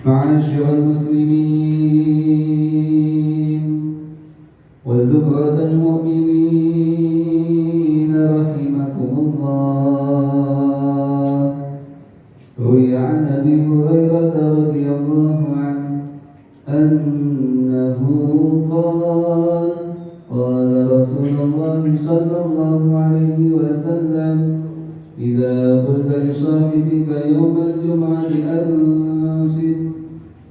معاشر المسلمين وزمرة المؤمنين رحمكم الله. روي عن أبي هريرة رضي الله عنه أنه قال: قال رسول الله صلى الله عليه وسلم: إذا قلت لصاحبك يوم الجمعة أنصت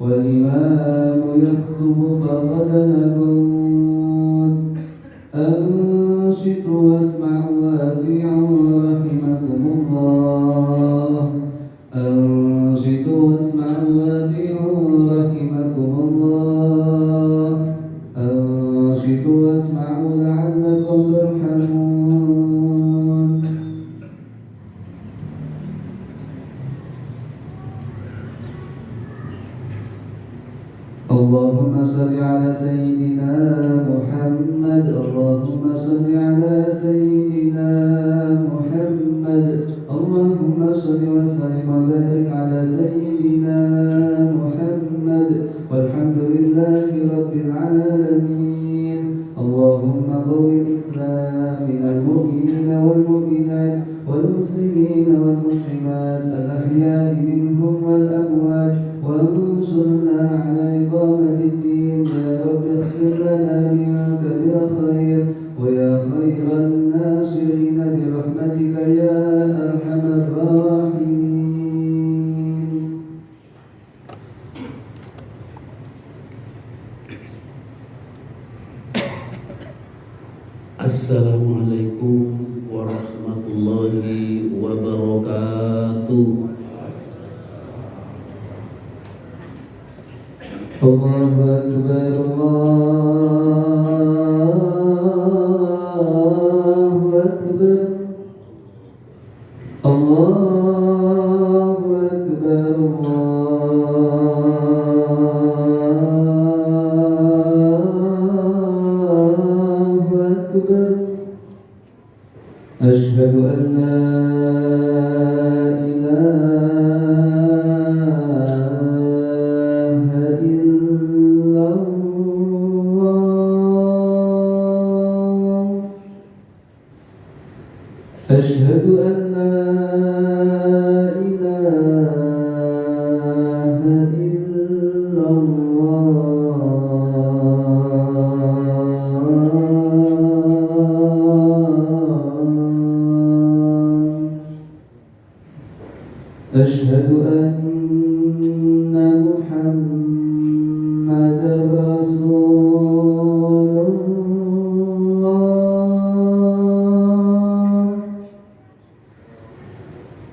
والإمام يخطب فقد لغوت. أنصتوا واسمعوا وأطيعوا رحمكم الله. أنصتوا واسمعوا وأطيعوا رحمكم الله. أنصتوا واسمعوا لعلكم ترحمون. اللهم صل على سيدنا محمد. اللهم صل على سيدنا محمد. اللهم صل وسلم وبارك على سيدنا محمد والحمد لله رب العالمين. اللهم قوي الإسلام من المؤمنين والمؤمنات والمسلمين والمسلمات الأحياء منهم والأموات، وانصرنا على إقامة الدين. يا رب اختم لنا منك بالخير ويا خير الناصرين برحمتك يا أرحم الراحمين. Assalamualaikum warahmatullahi wabarakatuh. Allahu Akbar, Allahu Akbar, Allahu Akbar, Allahu Akbar. Asyhadu an la أشهد أن لا إله إلا الله. أشهد أن محمدا رسول الله.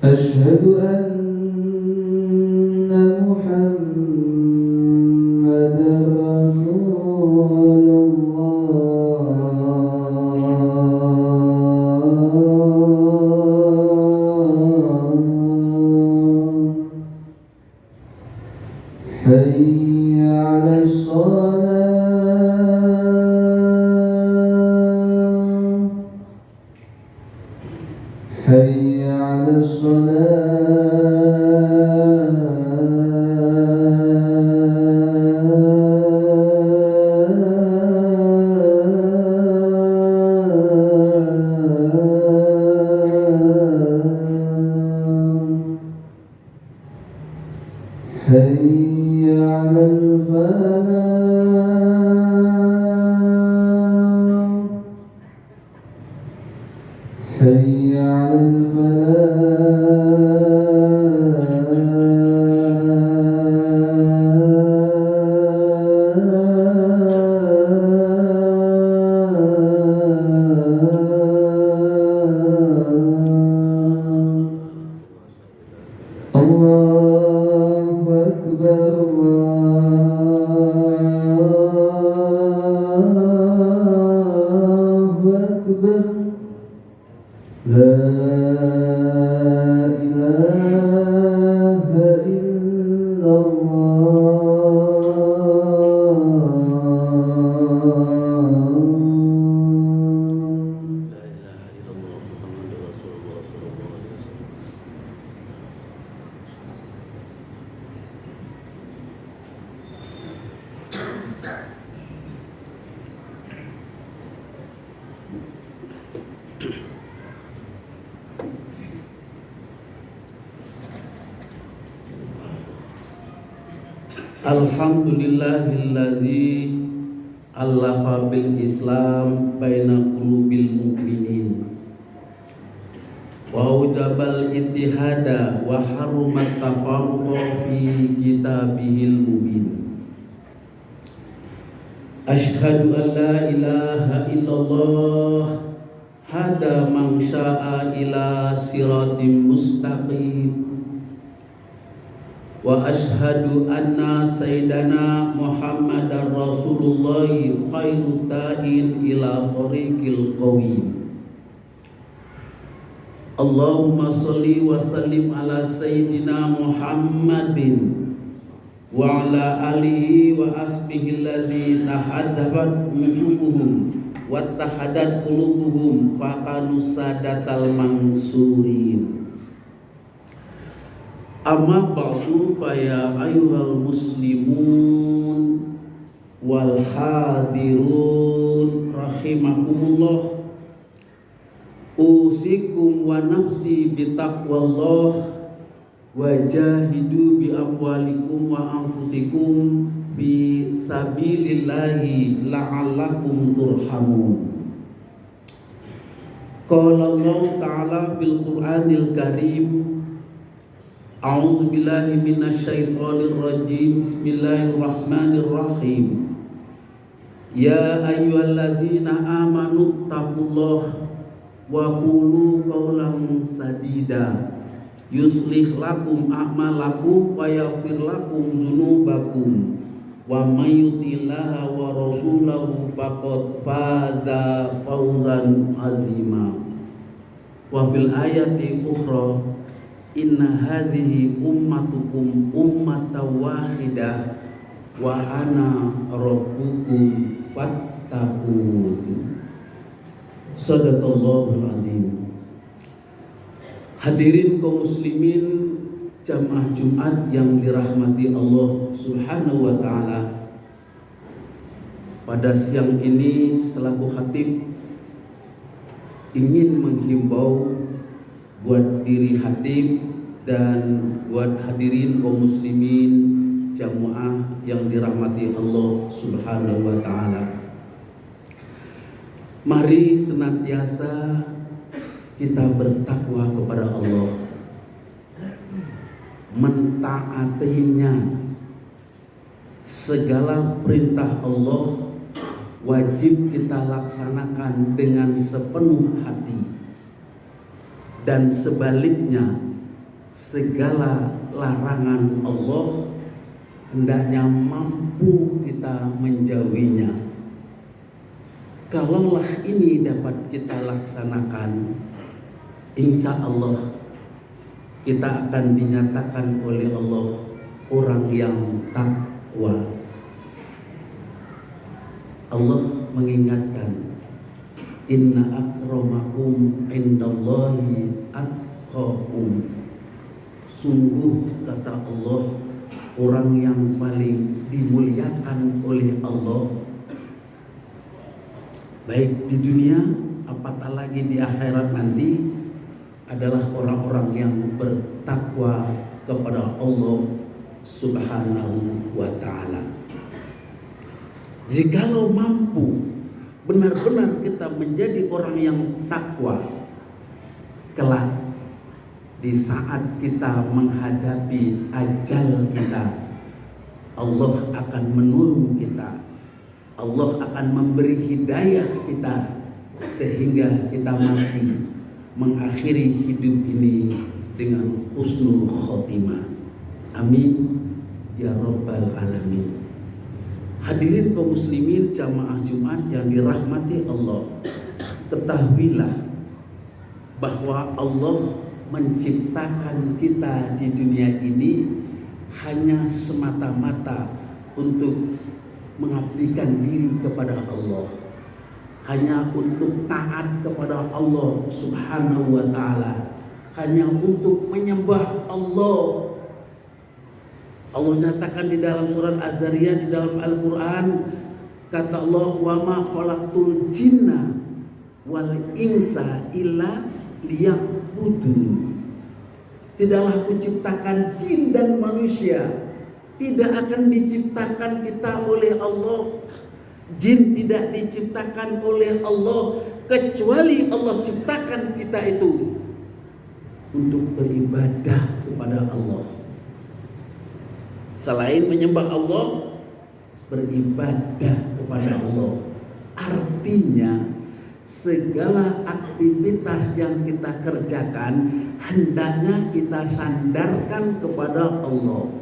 أشهد أن محمدا رسول الله. حي على الصلاة. حي على حي على الفلاح. حي على الفلاح. الله أكبر، الله Alhamdulillahillazi allafa bil Islam baina qulubil mu'minin wa awjabal ittihada wa harramat tafarruqa fi kitabihil mubin. Asyhadu an la ilaha illallah hada man syaa ila siratim mustaqim wa ashhadu anna sayyidana Muhammadar Rasulullah khairu ta'in ila tariqil qawim. Allahumma salli wa sallim ala sayyidina Muhammadin wa ala alihi wa asbihi allazi tahadzabat nufusuhum wa tahadat qulubuhum faqanu sadatal mansurin. Amma ba'du fa ya ayyuhal muslimun wal hadirun rahimakumullah, usikum wa nafsi bitaqwallah wa jahidu bi amwalikum wa anfusikum fi sabilillahi la'allakum turhamun. Qala Allah ta'ala fil Qur'anil Karim, A'udzu billahi minasyaitonir rajim. Bismillahirrahmanirrahim. Ya ayyuhallazina amanu taqullaha wa qulu qawlan sadida yuslih lakum a'malakum wa yaghfir lakum dzunubakum wa may yuti'illaha wa rasulahu faqad faza fawzan azima. Wa fil ayati ukhra, inna hazihi ummatukum ummatan wahidah wa ana rabbukum fattaqun. Shadaqallahul azim. Hadirin kaum muslimin jamaah Jumat yang dirahmati Allah Subhanahu wa taala. Pada siang ini selaku khatib ingin menghimbau buat diri khatib dan buat hadirin kaum muslimin jamaah yang dirahmati Allah Subhanahu wa taala. Mari senantiasa kita bertakwa kepada Allah, mentaatinya. Segala perintah Allah wajib kita laksanakan dengan sepenuh hati, dan sebaliknya segala larangan Allah hendaknya mampu kita menjauhinya. Kalaulah ini dapat kita laksanakan, insya Allah kita akan dinyatakan oleh Allah orang yang takwa. Allah mengingatkan, inna akramakum indallahi atqakum. Sungguh kata Allah, orang yang paling dimuliakan oleh Allah, baik di dunia apatah lagi di akhirat nanti, adalah orang-orang yang bertakwa kepada Allah Subhanahu wa ta'ala. Jikalau mampu benar-benar kita menjadi orang yang takwa, kelak di saat kita menghadapi ajal kita, Allah akan menolong kita, Allah akan memberi hidayah kita sehingga kita mati mengakhiri hidup ini dengan husnul khotimah. Amin ya rabbal alamin. Hadirin kaum muslimin jamaah Jumat yang dirahmati Allah, ketahuilah bahwa Allah menciptakan kita di dunia ini hanya semata-mata untuk mengabdikan diri kepada Allah, hanya untuk taat kepada Allah Subhanahu wa ta'ala, hanya untuk menyembah Allah. Allah nyatakan di dalam surat Az-Zariyat di dalam Al-Quran, kata Allah, wa ma khalaqtul jinna wal insa illa liya'budun. Tidaklah kuciptakan jin dan manusia tidak akan diciptakan kita oleh Allah. Jin tidak diciptakan oleh Allah, kecuali Allah ciptakan kita itu untuk beribadah kepada Allah. Selain menyembah Allah, beribadah kepada Allah. Artinya segala aktivitas yang kita kerjakan hendaknya kita sandarkan kepada Allah.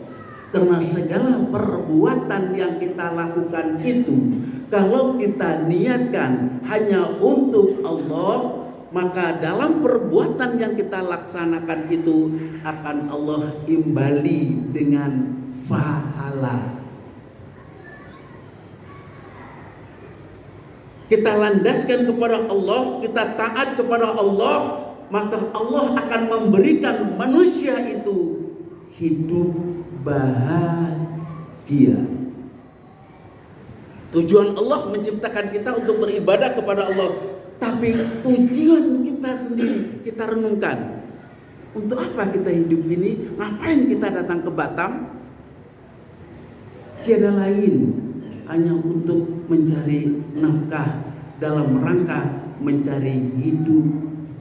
Karena segala perbuatan yang kita lakukan itu, kalau kita niatkan hanya untuk Allah, maka dalam perbuatan yang kita laksanakan itu akan Allah imbali dengan pahala. Kita landaskan kepada Allah, kita taat kepada Allah, maka Allah akan memberikan manusia itu hidup bahagia. Tujuan Allah menciptakan kita untuk beribadah kepada Allah, tapi tujuan kita sendiri kita renungkan. Untuk apa kita hidup ini? Ngapain kita datang ke Batam? Tiada lain hanya untuk mencari nafkah dalam rangka mencari hidup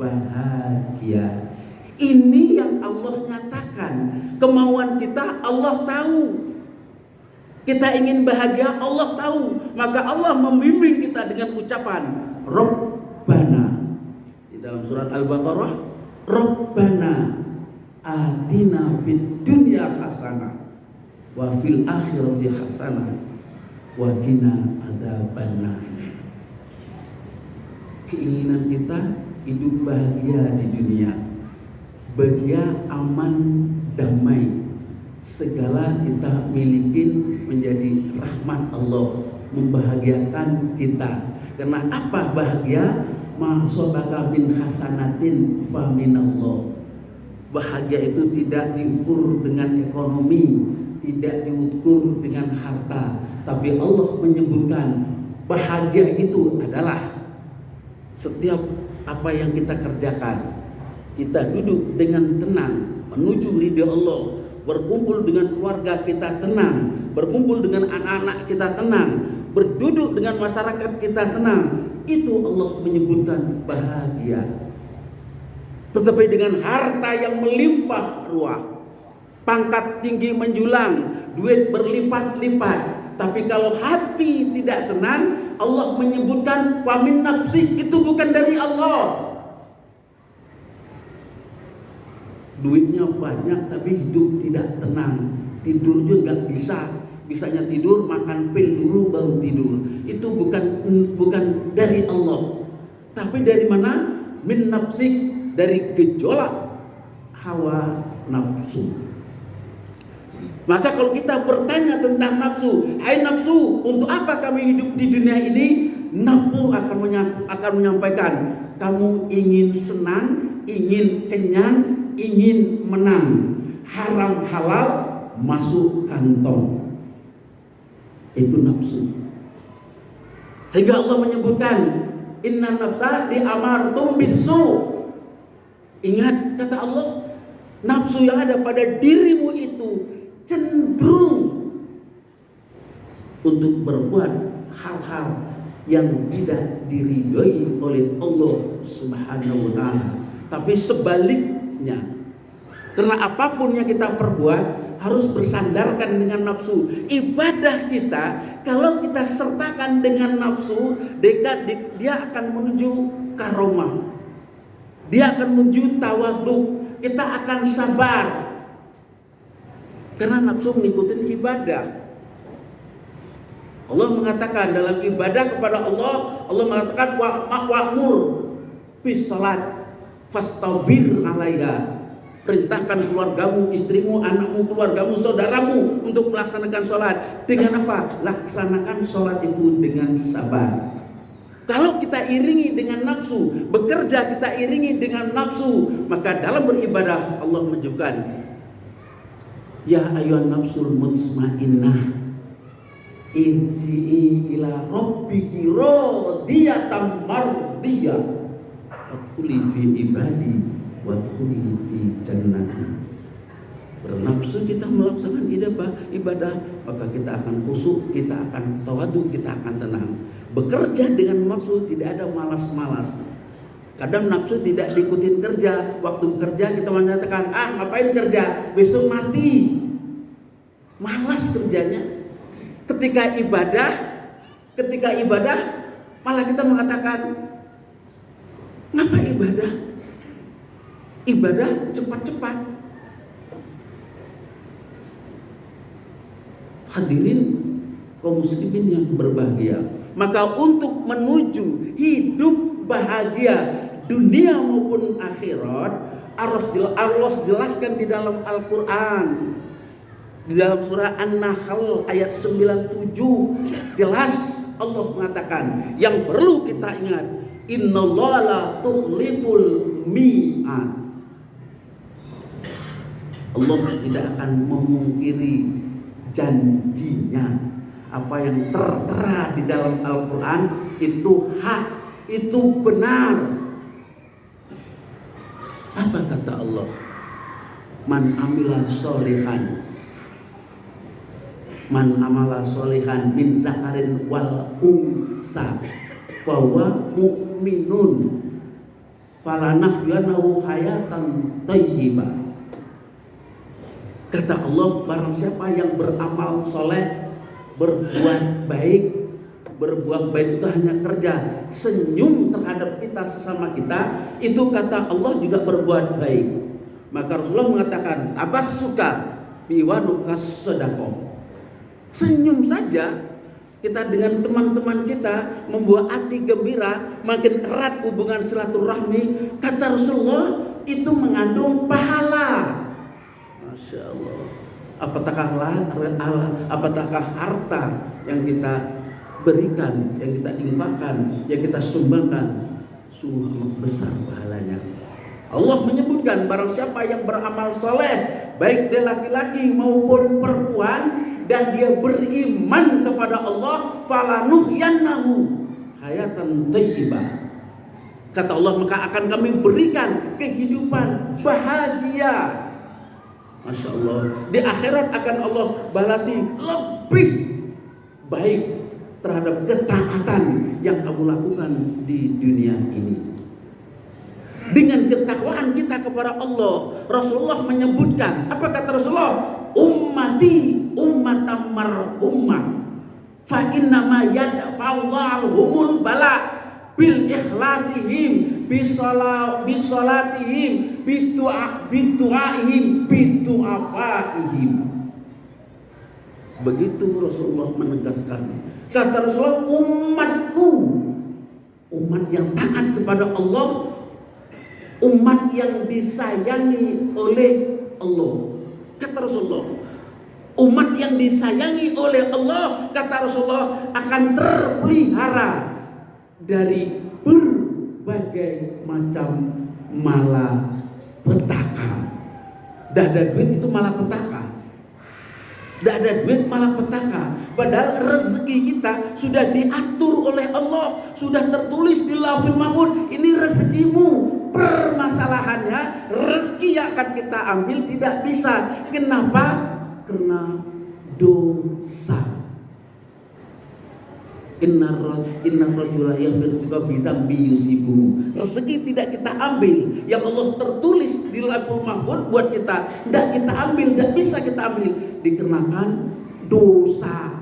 bahagia. Ini yang Allah nyatakan. Kemauan kita Allah tahu. Kita ingin bahagia Allah tahu. Maka Allah membimbing kita dengan ucapan Rabbana. Di dalam surat Al-Baqarah, Rabbana atina fid dunya hasanah wa fil akhirati hasanah wa qina azabannar. Keinginan kita hidup bahagia di dunia, bahagia, aman, damai. Segala kita miliki menjadi rahmat Allah, membahagiakan kita. Karena apa bahagia? Ma sobaka min hasanatin fa minallah. Bahagia itu tidak diukur dengan ekonomi, tidak diukur dengan harta, tapi Allah menyebutkan bahagia itu adalah setiap apa yang kita kerjakan, kita duduk dengan tenang menuju ridha Allah, berkumpul dengan keluarga kita tenang, berkumpul dengan anak-anak kita tenang, berduduk dengan masyarakat kita tenang, itu Allah menyebutkan bahagia. Tetapi dengan harta yang melimpah ruah, pangkat tinggi menjulang, duit berlipat-lipat, tapi kalau hati tidak senang, Allah menyebutkan wamin nafsik, itu bukan dari Allah. Duitnya banyak tapi hidup tidak tenang, tidur juga nggak bisa, bisanya tidur makan pil dulu baru tidur. Itu bukan dari Allah, tapi dari mana? Min nafsik, dari gejolak hawa nafsu. Maka kalau kita bertanya tentang nafsu, hai nafsu, untuk apa kami hidup di dunia ini? Nafsu akan menyampaikan, kamu ingin senang, ingin kenyang, ingin menang, haram halal masuk kantong. Itu nafsu. Sehingga Allah menyebutkan inna nafsa diamartum bisu. Ingat kata Allah, nafsu yang ada pada dirimu itu cenderung untuk berbuat hal-hal yang tidak diridhoi oleh Allah Subhanahu wa taala. Tapi sebaliknya, karena apapun yang kita perbuat harus bersandarkan dengan nafsu. Ibadah kita kalau kita sertakan dengan nafsu, dia akan menuju karomah. Dia akan menuju tawadhu. Kita akan sabar. Karena nafsu mengikuti ibadah. Allah mengatakan dalam ibadah kepada Allah, Allah mengatakan wa'mur bis salat fastabir 'alaiha. Perintahkan keluargamu, istrimu, anakmu, keluargamu, saudaramu untuk melaksanakan sholat. Dengan apa? Laksanakan sholat itu dengan sabar. Kalau kita iringi dengan nafsu, bekerja kita iringi dengan nafsu, maka dalam beribadah Allah menunjukkan, ya ayyuhan nafsul mutmainnah, irji'i ila rabbiki radiyatan mardiyah, wadkhuli fi ibadi wadkhuli fi jannati. bernafsu kita melaksanakan ibadah, maka kita akan khusyuk, kita akan tawadu, kita akan tenang. Bekerja dengan nafsu tidak ada malas-malas. Kadang nafsu tidak diikutin kerja. Waktu bekerja kita mengatakan, ngapain kerja? Besok mati. Malas kerjanya. Ketika ibadah malah kita mengatakan, ngapa ibadah? Ibadah cepat-cepat. Hadirin kaum muslimin yang berbahagia, maka untuk menuju hidup bahagia dunia maupun akhirat, Allah jelaskan di dalam Al-Quran, di dalam surah An-Nahl ayat 97, jelas Allah mengatakan yang perlu kita ingat, innallaha la tukhliful mi'ad. Allah tidak akan memungkiri janjinya. Apa yang tertera di dalam Al-Quran itu hak, itu benar. Apa kata Allah? Man amila sholihan, man amala sholihan min zakarin wal unsa fahuwa mu'minun falanahyanahu hayatan thayyibah. Kata Allah, barang siapa yang beramal soleh, berbuat baik itu hanya kerja, senyum terhadap kita sesama kita, itu kata Allah juga berbuat baik. Maka Rasulullah mengatakan, tabassuka biwanukas sedekah. Senyum saja kita dengan teman-teman kita, membuat hati gembira, makin erat hubungan silaturahmi. Kata Rasulullah, itu mengandung pahala. Masya Allah. Apakah harta yang kita berikan, yang kita infakkan, yang kita sumbangkan, sungguh amat besar pahalanya. Allah menyebutkan barang siapa yang beramal soleh, baik dia laki-laki maupun perempuan, dan dia beriman kepada Allah, falanuhyannahu hayatan thayyibah. Kata Allah, maka akan kami berikan kehidupan bahagia. Masya Allah, di akhirat akan Allah balasi lebih baik terhadap ketaatan yang kamu lakukan di dunia ini. Dengan ketakwaan kita kepada Allah, Rasulullah menyebutkan, apa kata Rasulullah? Ummati ummatam mar'ummah fa innama yadfa'ullahul bala bil ikhlasihim bisalatihim bidu'aihim bidu'afaihim. Begitu Rasulullah menegaskan. Kata Rasulullah, umatku, umat yang taat kepada Allah, umat yang disayangi oleh Allah. Kata Rasulullah, umat yang disayangi oleh Allah, kata Rasulullah, akan terpelihara dari berbagai macam malapetaka. Dah ada duit itu malapetaka. Dah ada duit malapetaka. Padahal rezeki kita sudah diatur oleh Allah, sudah tertulis di Lauhul Mahfuz. Ini rezekimu. Permasalahannya, rezeki yang akan kita ambil tidak bisa. Kenapa? Karena dosa. Inna rajula yahmil juga bisa biyusibu. Rezeki tidak kita ambil, yang Allah tertulis di Lauhul Mahfuz buat kita, tidak kita ambil, tidak bisa kita ambil, dikarenakan dosa.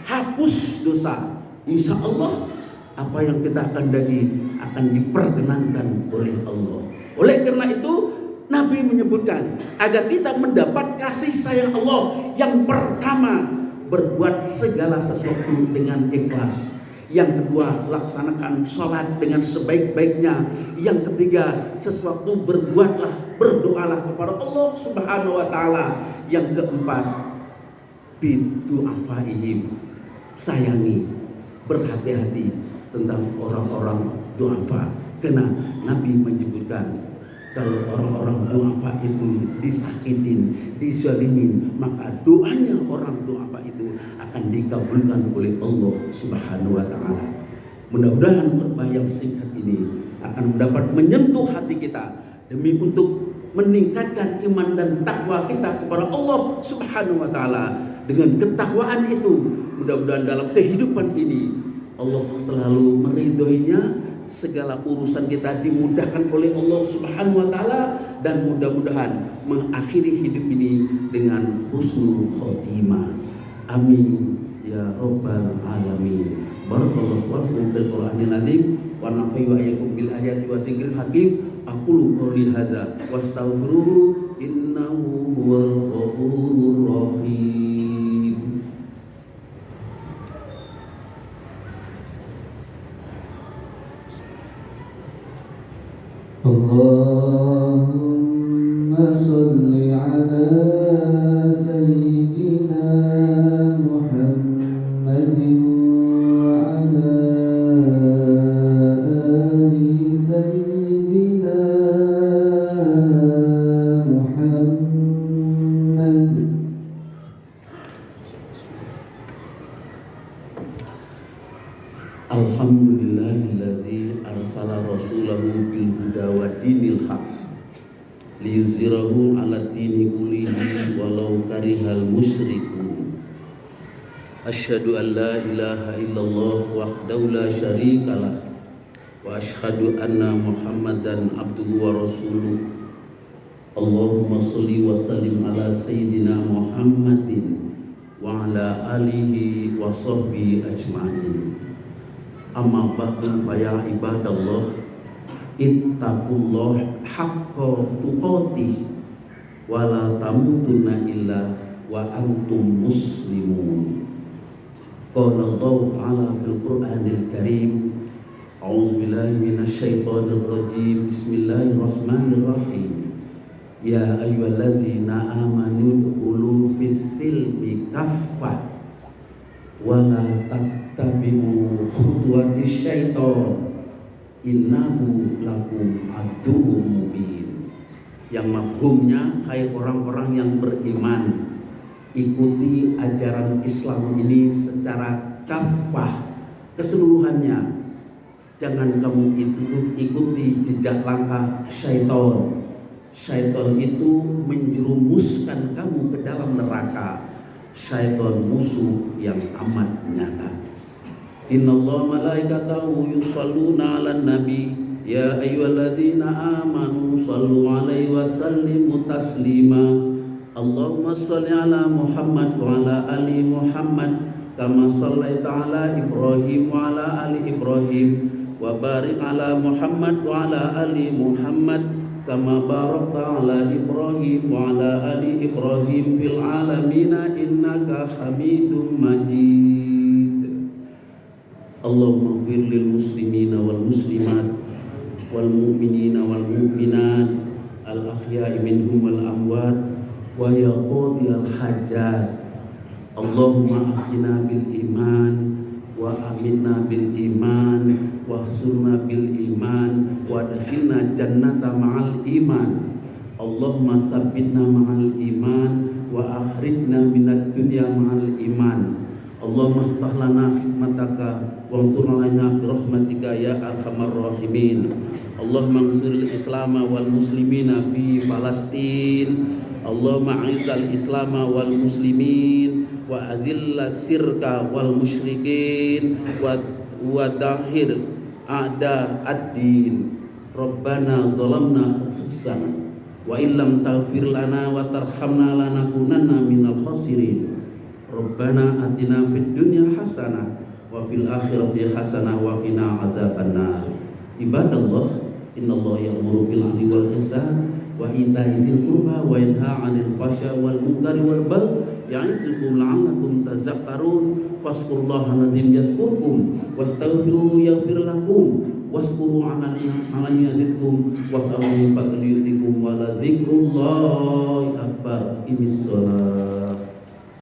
Hapus dosa. Insya Allah apa yang kita kehendaki akan diperkenankan oleh Allah. Oleh karena itu Nabi menyebutkan agar kita mendapat kasih sayang Allah, yang pertama, berbuat segala sesuatu dengan ikhlas. Yang kedua, laksanakan sholat dengan sebaik-baiknya. Yang ketiga, sesuatu berbuatlah, berdoalah kepada Allah Subhanahu wa Ta'ala. Yang keempat, bidu'afaihim, sayangi, berhati-hati tentang orang-orang du'afa. Karena Nabi menyebutkan, kalau orang-orang du'afa itu disakitin, dizalimin, maka doanya orang du'afa itu akan dikabulkan oleh Allah Subhanahu wa Ta'ala. Mudah-mudahan khutbah yang singkat ini akan dapat menyentuh hati kita, demi untuk meningkatkan iman dan takwa kita kepada Allah Subhanahu wa taala. Dengan ketakwaan itu, mudah-mudahan dalam kehidupan ini Allah selalu meridhoinya, segala urusan kita dimudahkan oleh Allah Subhanahu wa taala, dan mudah-mudahan mengakhiri hidup ini dengan husnul khotimah. Amin ya rabbal alamin. Barakallahu lakum fil Qur'anil azim wa nafa'u wa iyyakum bil ayati wa zikril hakim. Aqulu qouli hadza wastaghfiruhu innahu huwal ghafurur rahim. Allahumma salli ala sayyidina Muhammadin wa ala ali sayyidina Muhammad. Alhamdulillahillazi arsala rasulahu bil huda wa dinil haq liyuzhirahu ala dini kullihi walau karihal musyrikun. Asyhadu an la ilaha illallah wahdahu la syarikalah wa asyhadu anna Muhammadan abduhu wa rasuluh. Allahumma sholli wa sallim ala sayyidina Muhammadin wa ala alihi wa sahbihi ajma'in. Amma ba'du fa ya ibadallah ittaqullah haqqa tuqatih wa la tamutunna illa wa antum muslimun. Qala Allah ta'ala fil Qur'anil Karim, a'udzu billahi minasy syaithanir rajim. Bismillahirrahmanirrahim. Ya ayyuhallazina amanu dkhulu fis silmi kaffah wa la tattabi'u khutuwatis syaiton innahu lakum aduwwum mubin. Yang mafhumnya, hai orang-orang yang beriman, ikuti ajaran Islam ini secara kafah, keseluruhannya. Jangan kamu ikuti jejak langkah syaiton. Syaiton itu menjerumuskan kamu ke dalam neraka. Syaiton musuh yang amat nyata. Innallaha malaikatahu yusholluna 'alan nabi ya ayyuhallazina amanu shallu 'alaihi wa sallimu taslima. Allahumma shalli 'ala Muhammad wa 'ala ali Muhammad kama shallaita 'ala Ibrahim wa 'ala ali Ibrahim wa barik 'ala Muhammad wa 'ala ali Muhammad kama barakta 'ala Ibrahim wa 'ala ali Ibrahim fil 'alamina innaka Hamidum Majid. Allahumma ighfir lil muslimina wal muslimat wal mu'minina wal mu'minat al ahya'i minhum wal amwat wa ya qadiyal hajat. Allahumma akhina bil iman wa aminna bil iman wa hsurna bil iman wa adkhilna jannata ma'al iman. Allahumma sabbitna ma'al iman wa akhrijna minad dunya ma'al iman. Allahumma iftah lana hikmataka wa ansur alaina bi rahmatika ya arhamar rahimin. Allahumma ansuril Islam wal muslimina fi Palestin. Allahumma a'izzal Islam wal muslimin wa azilla sirka wal musyrikin wa dahir a'da ad-din. Rabbana zalamna anfusana wa illam taghfir lana wa tarhamna lanakunanna minal khasirin. Rabbana atina fid dunya hasanah wa fil akhirati hasanah wa qina azabannar. Ibadallah, innallaha ya'muru bil 'adli wal ihsan wa ita'i dzil qurba wa yanha 'anil fahsya'i wal munkari wal baghi ya'izukum la'allakum tadhakkarun. Fazkurullaha lazim yazkurkum wastaghfiruhu yaghfir lakum waskuru 'alaihi yazidkum was'aluhu fadlan yu'tikum wa la zikrullahi akbar. Imis shalah.